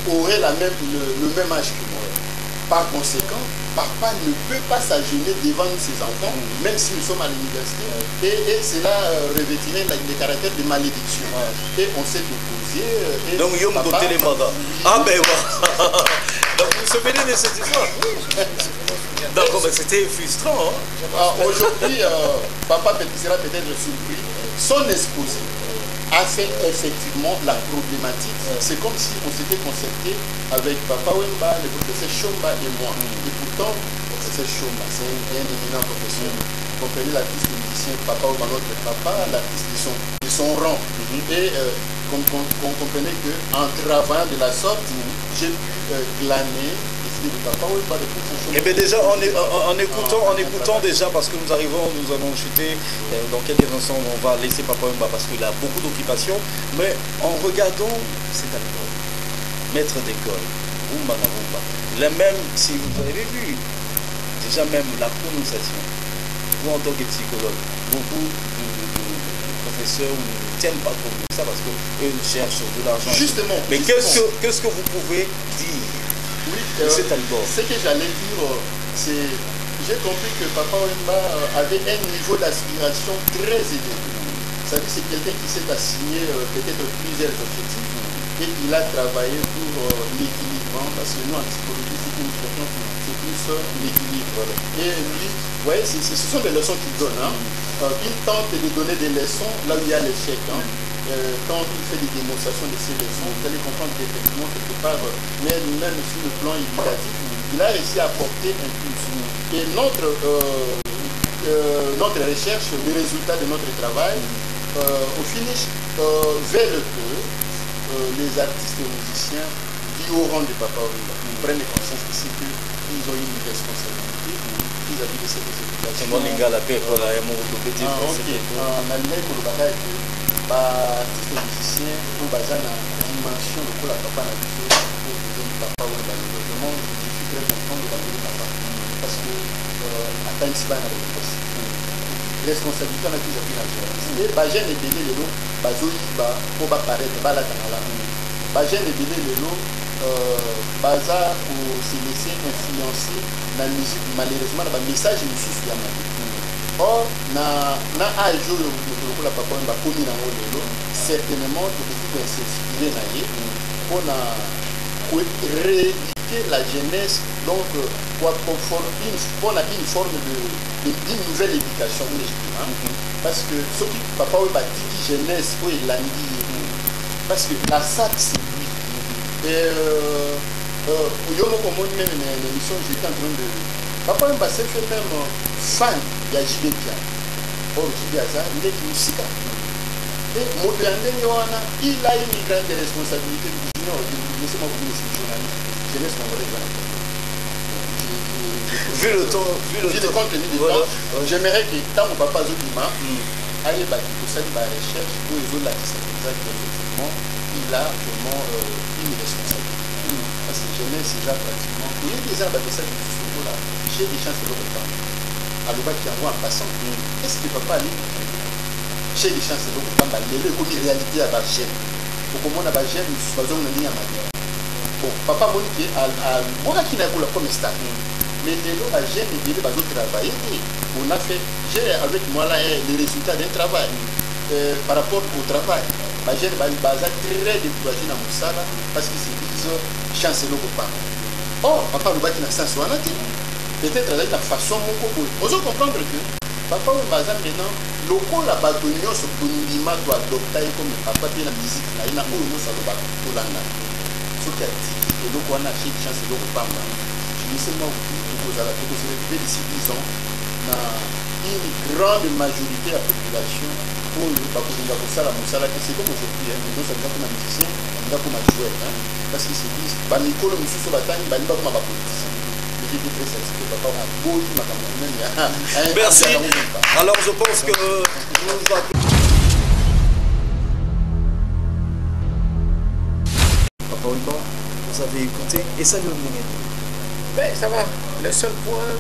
aurait le même âge que moi. Par conséquent, papa ne peut pas s'agenouiller devant ses enfants, même si nous sommes à l'université, et cela revêtirait les caractères de malédiction. Et on s'est opposé. Donc, il y a un téléphone. Ah, ben voilà. Donc, vous vous souvenez de cette histoire? Donc, c'était frustrant. Aujourd'hui, papa sera peut-être surpris. Son exposé a fait effectivement la problématique. C'est comme si on s'était concerté avec Papa Wemba, le professeur Chomba et moi. Et pourtant, le professeur Chomba, c'est un éminent professeur. Vous comprenez l'artiste musicien, Papa Wemba, notre papa, l'artiste de son rang. Et qu'on comprenait qu'en travaillant de la sorte, j'ai pu glaner. Et bien déjà en écoutant déjà, parce que nous allons chuter dans quelques instants, on va laisser Papa Wemba parce qu'il a beaucoup d'occupations, mais en regardant cet album, Maître d'école, Rumba na Rumba, la même, si vous avez vu, déjà même la prononciation, vous en tant que psychologue, beaucoup de professeurs ne tiennent pas trop de ça parce qu'eux cherchent de l'argent. Justement. Mais qu'est-ce que vous pouvez dire? Oui, cet album. Ce que j'allais dire, c'est j'ai compris que Papa Wemba avait un niveau d'aspiration très élevé. Ça veut dire que c'est quelqu'un qui s'est assigné peut-être plusieurs objectifs et il a travaillé pour l'équilibre, parce que nous en psychologie, c'est une question c'est plus l'équilibre. Et lui, vous voyez, ce sont des leçons qu'il donne. Il tente de donner des leçons là où il y a l'échec. Quand il fait des démonstrations de ces leçons, vous allez comprendre qu'effectivement, quelque part, même sur le plan éducatif, il a réussi à apporter un plus. Et notre recherche, le résultat de notre travail, au finish, veut que les artistes et musiciens du haut rang de Papa Wemba prennent conscience ici qu'ils ont une responsabilité vis-à-vis de cette éducation. Artiste musicien ou baza na dimension lokola papa na biso pour devenir papa Wemba. Vraiment, je suis très content de l'appeler papa parce que atteindre ça na responsabilité na plus appui na journaliste. Et bagène ebele lelo bazoyiba po baparaître balatana la bagène ebele lelo baza se laisser influencer na musique malheureusement na bamessage mosusu ya mabe. Or, na âge oyo lokola Papa Wemba komi nango lelo, certainement tokoki s'inspirer na ye mpona rééduquer la jeunesse, donc mpona une forme d'une nouvelle éducation. Parce que soki Papa Wemba tiki jeunesse oyo elandi ye, parce que la SAC c'est lui. Et yo moko omoni même na émission j'étais en train de Papa Wemba s'est fait même fan ya JB Piano. Or JB aza ndeki musika. Et moto ya ndenge wana il a une grande responsabilité. Laissez-moi vous dire, c'est journaliste. Jeunesse congolaise va vu le contenu du temps, j'aimerais que tant que Papa Zobima aille ça de la recherche pour résoudre la effectivement il a vraiment une responsabilité. Parce que jeunesse déjà pratiquement il y a des arbres de ça là j'ai des chances de le temps. Alors qui envoie en passant, est-ce que papa allait j'ai des chances de le temps comme réalité à la chaîne. Pour comment on a la chaîne, nous sommes en ligne à ma vie. Bon, papa bon qui a qui n'a pas comme stade. Mais la chaîne est venue de travailler. On a fait, j'ai avec moi là les résultats d'un travail par rapport au travail. La chaîne va très découragée dans mon salle parce que c'est une chance de le pas. Or, papa le bâti n'a sens ou peut-être avec la façon mon coco. On doit comprendre que papa Wemba maintenant local la bâtonnion sur Bonima doit adopter comme papa bien la musique là il n'a pas eu ça le bac pour l'année. soki atiki eloko wana acheki chance eloko pamba seulement kozala te koselekte d'ici 10 ans na une grande majorité ya population oyo bakolinga kosala mosala te c'est comme aujourd'hui nyonso alinga koma musicien alinga koma joueur parce que c'est dit bamikolo mosusu batangi balinga koma bapoliticien. Merci. Alors je pense que Papa Wemba, vous avez écouté et ça nous dit. Ben ça va. Le seul point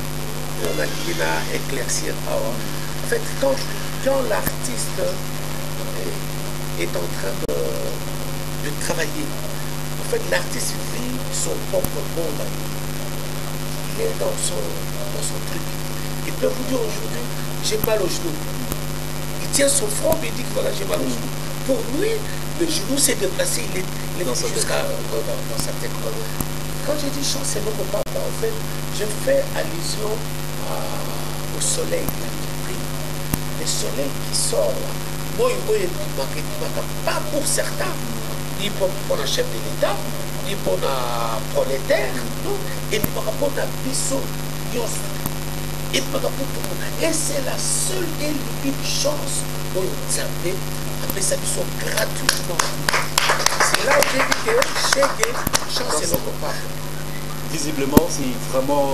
on a qui va éclaircir. En fait, quand l'artiste est en train de travailler, en fait l'artiste vit son propre monde. Il est dans son truc. Il peut vous dire aujourd'hui, j'ai mal au genou. Il tient son front et il dit que voilà, j'ai mal au genou. Pour lui, le genou s'est déplacé, il est dans jusqu'à dans sa tête. Quand j'ai dit chant, c'est notre papa, en fait, je fais allusion au soleil qui brille. Le soleil qui sort là. Moi, pas pour certains, ni pour le chef de l'État, ni pour le prolétaire, et par rapport à Bissot, et par rapport à tout le monde. Et c'est la seule et l'unique chance où vous avez appelé ça Bissot gratuitement. C'est là où j'ai dit que chez Gay, chance c'est notre papa. Visiblement, c'est vraiment.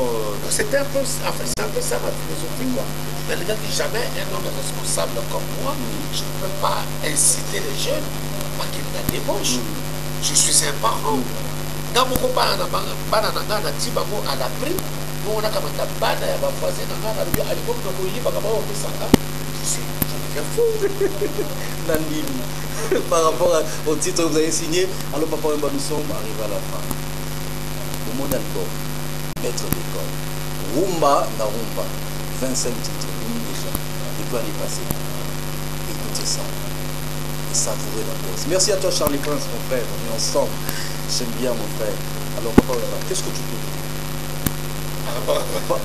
C'était un peu, enfin, c'est un peu ça ma philosophie, quoi. Mais le gars dit jamais un homme responsable comme moi, je ne peux pas inciter les jeunes à qu'ils me débauchent. Je suis un parent. Dans mon copain, à la prime, nous on a comme un bana, il va voisin, à l'époque de Moïse, je deviens fou. Nandini, par rapport au titre que vous avez signé, alors Papa Wemba, nous sommes arrivés à la fin. Mon album, Maître d'école, Rumba na Rumba, 25 titres, déjà, il peut aller passer. Écoutez ça, et savourez la pause. Merci à toi Charlie Prince, mon frère, on est ensemble, j'aime bien mon frère. Alors Papa Wemba, qu'est-ce que tu peux dire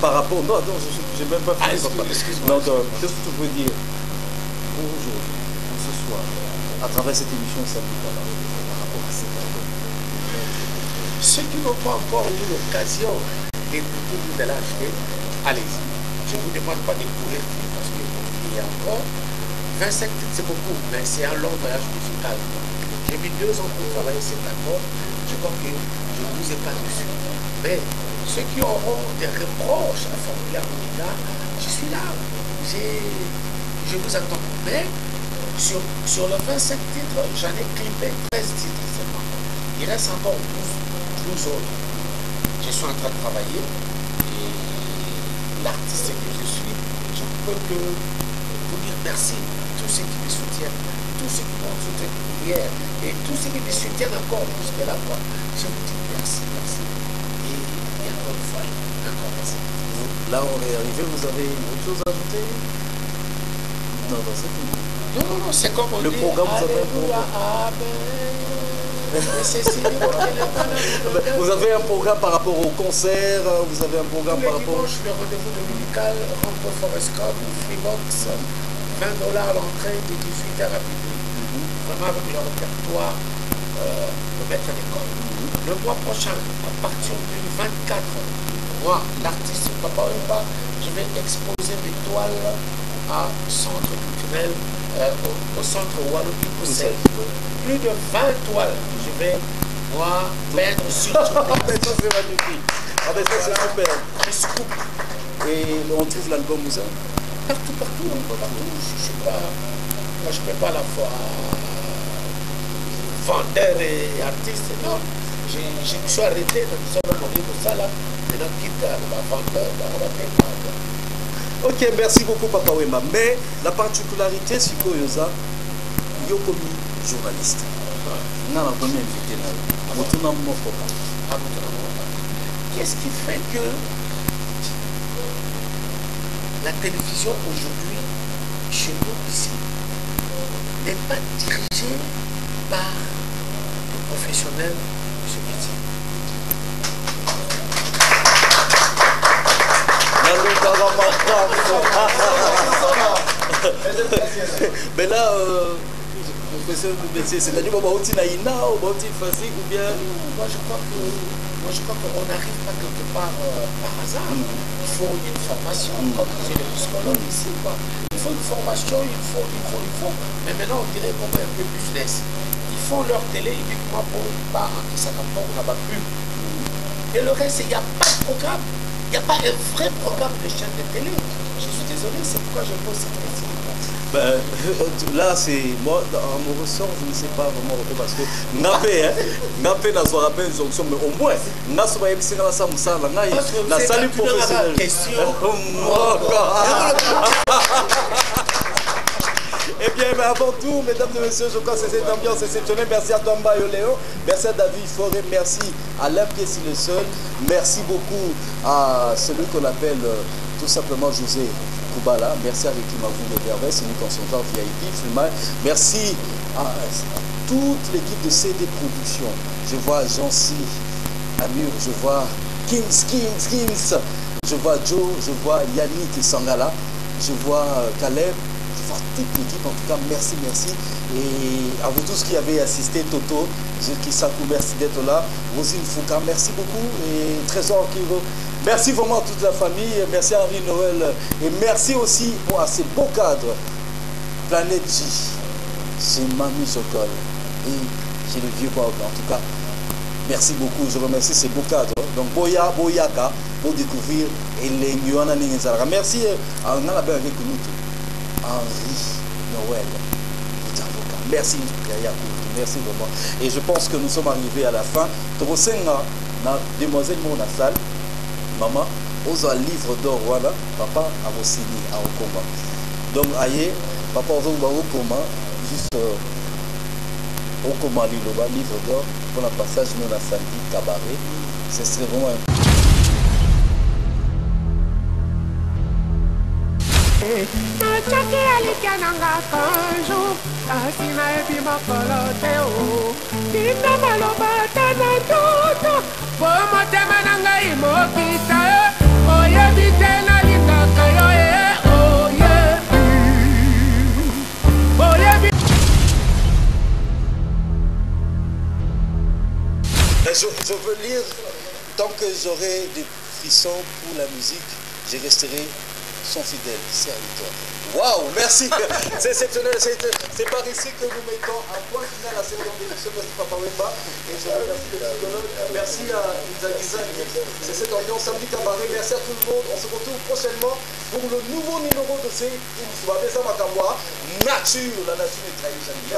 par rapport, non, j'ai même pas fini. Excuse-moi. Qu'est-ce que tu peux dire aujourd'hui, ce soir, à travers cette émission samedi par rapport à cet album? Ceux qui n'ont pas encore eu l'occasion d'écouter de l'HD, allez-y. Je ne vous demande pas de courir parce qu'il y a encore 25 titres, c'est beaucoup, mais c'est un long voyage musical. J'ai mis 2 ans pour travailler cet album. Je crois que je ne vous ai pas dessus. Mais ceux qui auront des reproches à formuler à mon égard, je suis là. Je vous attends. Mais sur les 25 titres, j'en ai clippé 13 titres seulement. Il reste encore 12 autres. Je suis en train de travailler et l'artiste que je suis, je ne peux que vous dire merci à tous ceux qui me soutiennent, tous ceux qui m'ont soutenu hier et tous ceux qui me soutiennent encore jusqu'à la fois. Je vous dis merci. Et encore une fois, encore merci. Là, on est arrivé, vous avez autre chose à ajouter? Non, c'est tout. Non, c'est comme on le dit. Programme, vous avez un programme. Vous avez un programme par rapport au concert, vous avez un programme par rapport... Tous les dimanches, le rendez-vous dominical, Rampo Forest Club, Freebox, $20 l'entrée, de 18h à minuit. Vraiment avec le répertoire de Maître d'école. Le mois prochain, à partir du 24, moi, l'artiste Papa Wemba, je vais exposer mes toiles à centre culturel, au centre Wallonie Poussel. Plus de 20 toiles. Je vais, moi, peindre sur tout. Ça, c'est magnifique. Ah, ben, ça, c'est super. Je scoop. Et on trouve l'album où ça? Partout. Je suis pas... Moi, je ne peux pas à la fois vendeur et artiste. Non. Je me suis arrêté dans le monde de ça, là. Maintenant, quitte à la vendeur, à la vendeur. Ok, merci beaucoup Papa Wemba. Mais la particularité, c'est que Yoko journaliste. N'a la bonne invité là. Qu'est-ce qui fait que la télévision aujourd'hui, chez nous ici, n'est pas dirigée par des professionnels de ce métier? Mais là, C'est-à-dire qu'on va au Tinaïna, ou au Tifasik ou bien. Moi je crois qu'on n'arrive pas quelque part par hasard. Il faut une formation, comme disait le psychologue ici. Quoi. Il faut une formation, il faut. Mais maintenant on dirait qu'on va un peu business. Ils font leur télé uniquement pour par qui s'attend on n'a pas plus. Et le reste, il n'y a pas de programme. Il n'y a pas un vrai programme de chaîne de télé. Je suis désolé, c'est pourquoi je pose cette question. Ben, là, c'est moi, en mon ressort, je ne sais pas vraiment parce que Napé n'a pas rappelé une jonction, mais au moins, n'a pas été là, ça me semble, n'a salut professionnel. Eh bien, mais avant tout, mesdames et messieurs, je crois que c'est cette ambiance exceptionnelle. Merci à Tomba Léo, merci à David Forêt, merci à l'Impièce le seul, merci beaucoup à celui qu'on appelle tout simplement José Koubala, merci à Ricky Mavou de Vervès, c'est une consultante VIP, Filma. Merci à toute l'équipe de CD Productions. Je vois Jancy, Amur, je vois Kings, je vois Joe, je vois Yannick Sangala, je vois Caleb, je vois toute l'équipe. En tout cas, merci. Et à vous tous qui avez assisté, Toto, Kisakou, merci d'être là. Rosine Fouka, merci beaucoup. Et Trésor Kiro, merci vraiment à toute la famille. Merci à Henri Noël. Et merci aussi à ces beaux cadres. Planète J, c'est Mamie Sokol. Et j'ai le vieux Bob. En tout cas, merci beaucoup. Je remercie ces beaux cadres. Donc, Boyaka, pour découvrir et les Nguana Ningenzara. Merci à avec nous. Henri Noël. Merci, merci vraiment. Et je pense que nous sommes arrivés à la fin. Trosenga, demoiselle Mona Salle, maman, aux un livre d'or, voilà, papa a vos signé à Okoma. Donc, aïe, papa a Okoma, juste Okoma Liloba, livre d'or, pour le passage Mona Sandy Cabaret. Ce serait vraiment un. Nachaki alikiananga kanju asina ebi makolo teo Nina maloba tana toto Bomo tema nanga imokita Oye bitena lingaka yo Oye Je veux lire, tant que j'aurai des frissons pour la musique, je resterai son fidèle serviteur. Waouh, merci. C'est exceptionnel. C'est par ici que nous mettons un point final à cette émission. Merci Papa Wemba. Et je remercie le psychologue. Merci à Nzagiza. C'est cette ambiance samedi cabaret. Merci à tout le monde. On se retrouve prochainement pour le nouveau numéro de ces émissions. Nature, la nature est trahie.